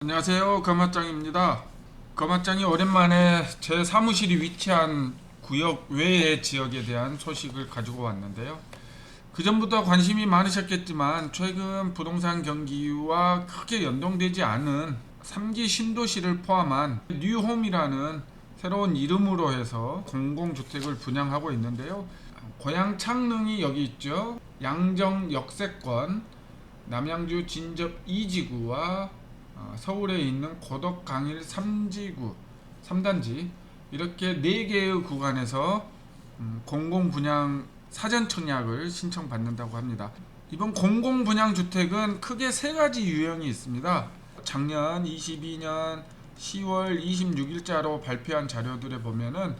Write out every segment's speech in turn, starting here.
안녕하세요. 거마짱입니다. 거마짱이 오랜만에 제 사무실이 위치한 구역 외의 지역에 대한 소식을 가지고 왔는데요. 그전부터 관심이 많으셨겠지만 최근 부동산 경기와 크게 연동되지 않은 3기 신도시를 포함한 뉴홈이라는 새로운 이름으로 해서 공공주택을 분양하고 있는데요. 고양 창릉이 여기 있죠. 양정 역세권, 남양주 진접 2지구와 서울에 있는 고덕 강일 3지구 3단지 이렇게 4개의 구간에서 공공분양 사전청약을 신청받는다고 합니다. 이번 공공분양주택은 크게 3가지 유형이 있습니다. 작년 22년 10월 26일자로 발표한 자료들에 보면은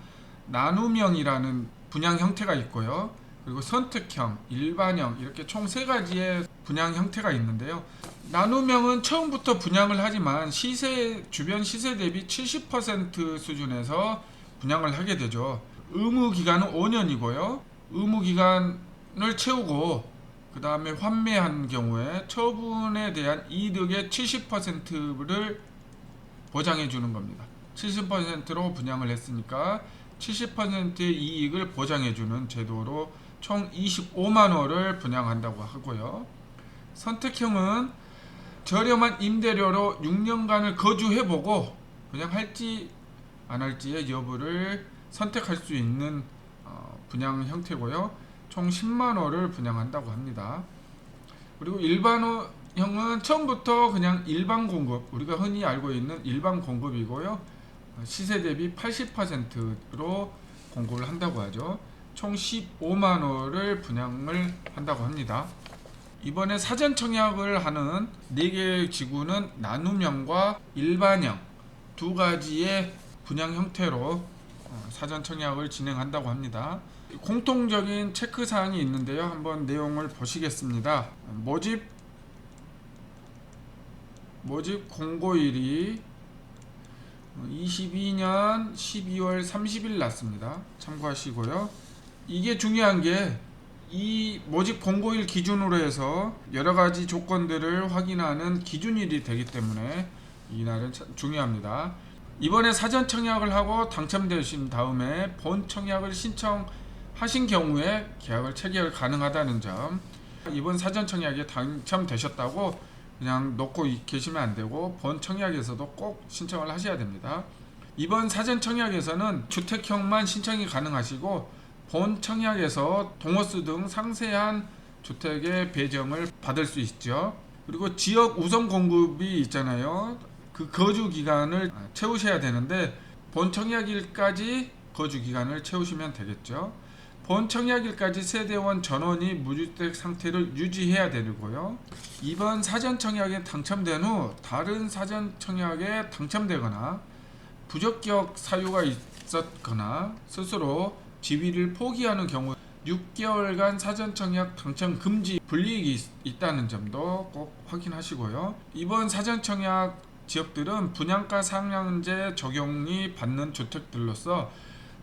나눔형이라는 분양 형태가 있고요. 그리고 선택형, 일반형 이렇게 총 3가지의 분양 형태가 있는데요. 나눔형은 처음부터 분양을 하지만 주변 시세 대비 70% 수준에서 분양을 하게 되죠. 의무 기간은 5년이고요. 의무 기간을 채우고 그 다음에 환매한 경우에 처분에 대한 이득의 70%를 보장해 주는 겁니다. 70%로 분양을 했으니까 70%의 이익을 보장해 주는 제도로 총 25만원을 분양한다고 하고요. 선택형은 저렴한 임대료로 6년간을 거주해보고 그냥 할지 안 할지의 여부를 선택할 수 있는 분양 형태고요. 총 10만원을 분양한다고 합니다. 그리고 일반형은 처음부터 그냥 일반 공급, 우리가 흔히 알고 있는 일반 공급이고요. 시세 대비 80%로 공급을 한다고 하죠. 총 15만원을 분양을 한다고 합니다. 이번에 사전 청약을 하는 4개의 지구는 나눔형과 일반형 2가지의 분양 형태로 사전 청약을 진행한다고 합니다. 공통적인 체크사항이 있는데요. 한번 내용을 보시겠습니다. 모집 공고일이 22년 12월 30일 났습니다. 참고하시고요. 이게 중요한 게 이 모집 공고일 기준으로 해서 여러가지 조건들을 확인하는 기준일이 되기 때문에 이날은 중요합니다. 이번에 사전 청약을 하고 당첨되신 다음에 본 청약을 신청하신 경우에 계약을 체결 가능하다는 점, 이번 사전 청약에 당첨되셨다고 그냥 놓고 계시면 안 되고 본 청약에서도 꼭 신청을 하셔야 됩니다. 이번 사전 청약에서는 주택형만 신청이 가능하시고 본 청약에서 동호수 등 상세한 주택의 배정을 받을 수 있죠. 그리고 지역 우선 공급이 있잖아요. 그 거주 기간을 채우셔야 되는데 본 청약일까지 거주 기간을 채우시면 되겠죠. 본 청약일까지 세대원 전원이 무주택 상태를 유지해야 되고요. 이번 사전 청약에 당첨된 후 다른 사전 청약에 당첨되거나 부적격 사유가 있었거나 스스로 지위를 포기하는 경우 6개월간 사전 청약 당첨 금지 불이익이 있다는 점도 꼭 확인하시고요. 이번 사전 청약 지역들은 분양가 상한제 적용이 받는 주택들로서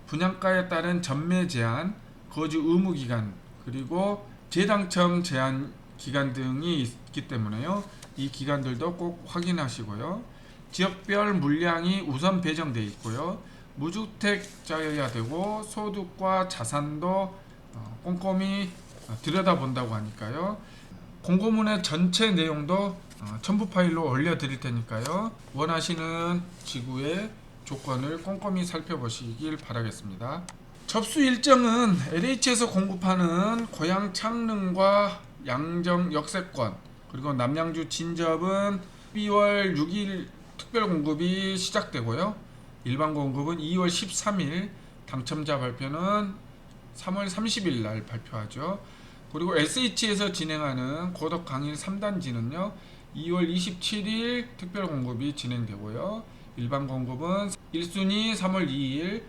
분양가에 따른 전매 제한, 거주 의무 기간, 그리고 재당첨 제한 기간 등이 있기 때문에요. 이 기간들도 꼭 확인하시고요. 지역별 물량이 우선 배정되어 있고요. 무주택자여야 되고 소득과 자산도 꼼꼼히 들여다본다고 하니까요. 공고문의 전체 내용도 첨부 파일로 올려드릴 테니까요. 원하시는 지구의 조건을 꼼꼼히 살펴보시길 바라겠습니다. 접수 일정은 LH에서 공급하는 고양 창릉과 양정 역세권 그리고 남양주 진접은 12월 6일 특별 공급이 시작되고요. 일반 공급은 2월 13일, 당첨자 발표는 3월 30일 날 발표하죠. 그리고 SH에서 진행하는 고덕 강일 3단지는요. 2월 27일 특별 공급이 진행되고요. 일반 공급은 1순위 3월 2일,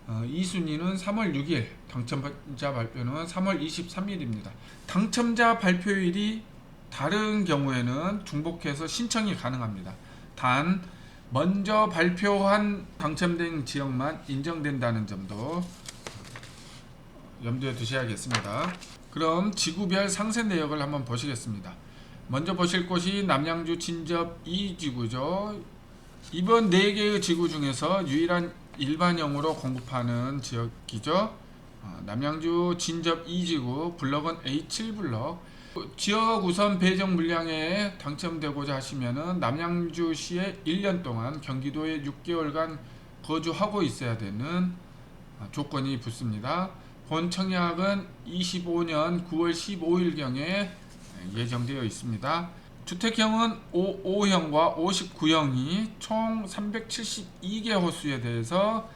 2순위는 3월 6일, 당첨자 발표는 3월 23일입니다. 당첨자 발표일이 다른 경우에는 중복해서 신청이 가능합니다. 단 먼저 발표한 당첨된 지역만 인정된다는 점도 염두에 두셔야겠습니다. 그럼 지구별 상세 내역을 한번 보시겠습니다. 먼저 보실 곳이 남양주 진접 2지구죠. 이번 4개의 지구 중에서 유일한 일반형으로 공급하는 지역이죠. 남양주 진접 2지구 블럭은 A7블럭. 지역 우선 배정 물량에 당첨되고자 하시면은 남양주시에 1년 동안 경기도에 6개월간 거주하고 있어야 되는 조건이 붙습니다. 본 청약은 25년 9월 15일경에 예정되어 있습니다. 주택형은 55형과 59형이 총 372개 호수에 대해서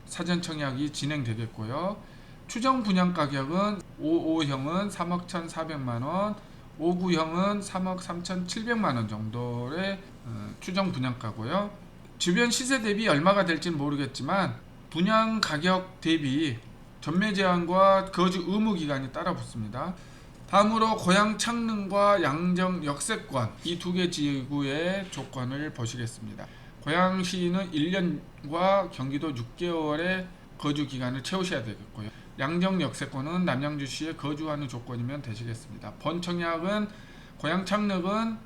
사전 청약이 진행되겠고요. 추정 분양 가격은 55형은 3억 1,400만원, 59형은 3억 3,700만원 정도의 추정 분양가고요. 주변 시세 대비 얼마가 될지는 모르겠지만 분양 가격 대비 전매 제한과 거주 의무 기간이 따라 붙습니다. 다음으로 고양 창릉과 양정 역세권 이 두 개 지구의 조건을 보시겠습니다. 고양시는 1년과 경기도 6개월의 거주 기간을 채우셔야 되겠고요. 양정 역세권은 남양주시에 거주하는 조건이면 되시겠습니다. 본 청약은 고양 창릉은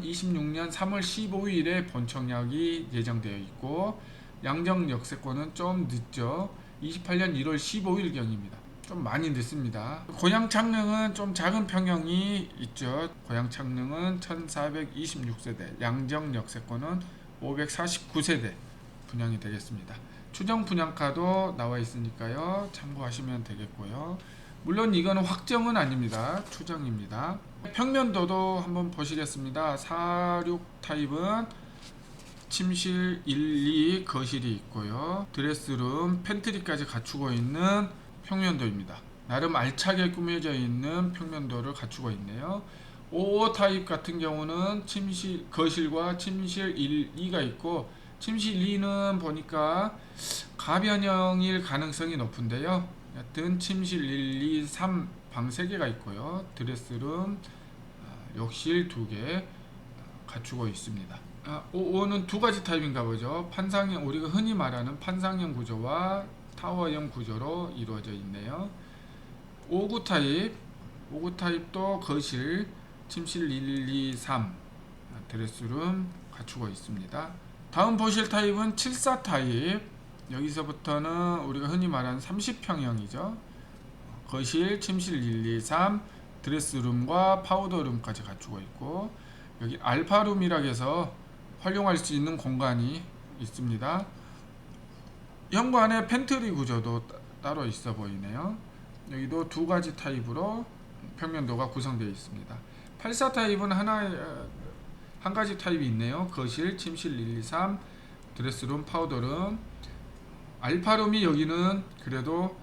26년 3월 15일에 본 청약이 예정되어 있고, 양정 역세권은 좀 늦죠. 28년 1월 15일경입니다. 좀 많이 늦습니다. 고양 창릉은 좀 작은 평형이 있죠. 고양 창릉은 1426세대, 양정 역세권은 549세대 분양이 되겠습니다. 추정 분양가도 나와 있으니까요. 참고하시면 되겠고요. 물론 이거는 확정은 아닙니다. 추정입니다. 평면도도 한번 보시겠습니다. 46 타입은 침실 1, 2 거실이 있고요. 드레스룸, 팬트리까지 갖추고 있는 평면도입니다. 나름 알차게 꾸며져 있는 평면도를 갖추고 있네요. 55 타입 같은 경우는 거실과 침실 1, 2가 있고, 침실 2는 보니까 가변형일 가능성이 높은데요. 여튼 침실 1, 2, 3 방 3개가 있고요. 드레스룸, 욕실 2개 갖추고 있습니다. 55는 두 가지 타입인가 보죠. 판상형, 우리가 흔히 말하는 판상형 구조와 타워형 구조로 이루어져 있네요. 59 타입도 거실, 침실 1, 2, 3 드레스룸 갖추고 있습니다. 다음 보실 타입은 74 타입. 여기서부터는 우리가 흔히 말하는 30평형이죠. 거실, 침실 1, 2, 3 드레스룸과 파우더룸까지 갖추고 있고, 여기 알파룸이라 해서 활용할 수 있는 공간이 있습니다. 현관에 팬트리 구조도 따로 있어 보이네요. 여기도 두 가지 타입으로 평면도가 구성되어 있습니다. 84 타입은 한 가지 타입이 있네요. 거실, 침실 1, 2, 3 드레스룸, 파우더룸. 알파룸이 여기는 그래도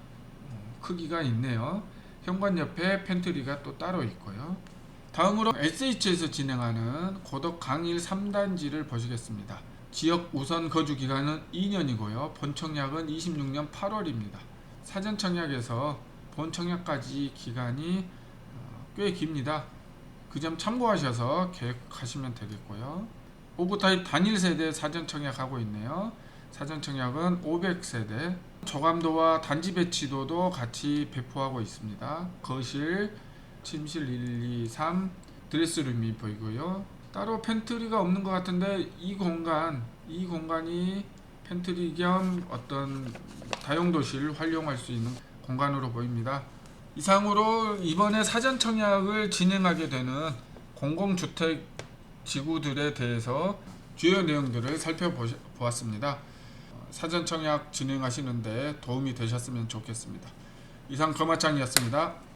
크기가 있네요. 현관 옆에 팬트리가 또 따로 있고요. 다음으로 SH에서 진행하는 고덕 강일 3단지를 보시겠습니다. 지역 우선 거주 기간은 2년이고요. 본 청약은 26년 8월입니다. 사전 청약에서 본 청약까지 기간이 꽤 깁니다. 그 점 참고하셔서 계획하시면 되겠고요. 59 타입 단일 세대 사전 청약하고 있네요. 사전 청약은 500세대. 조감도와 단지 배치도도 같이 배포하고 있습니다. 거실, 침실 1, 2, 3 드레스룸이 보이고요. 따로 팬트리가 없는 것 같은데 이 공간이 팬트리 겸 어떤 다용도실 활용할 수 있는 공간으로 보입니다. 이상으로 이번에 사전 청약을 진행하게 되는 공공주택 지구들에 대해서 주요 내용들을 살펴보았습니다. 사전 청약 진행하시는데 도움이 되셨으면 좋겠습니다. 이상 거마창이었습니다.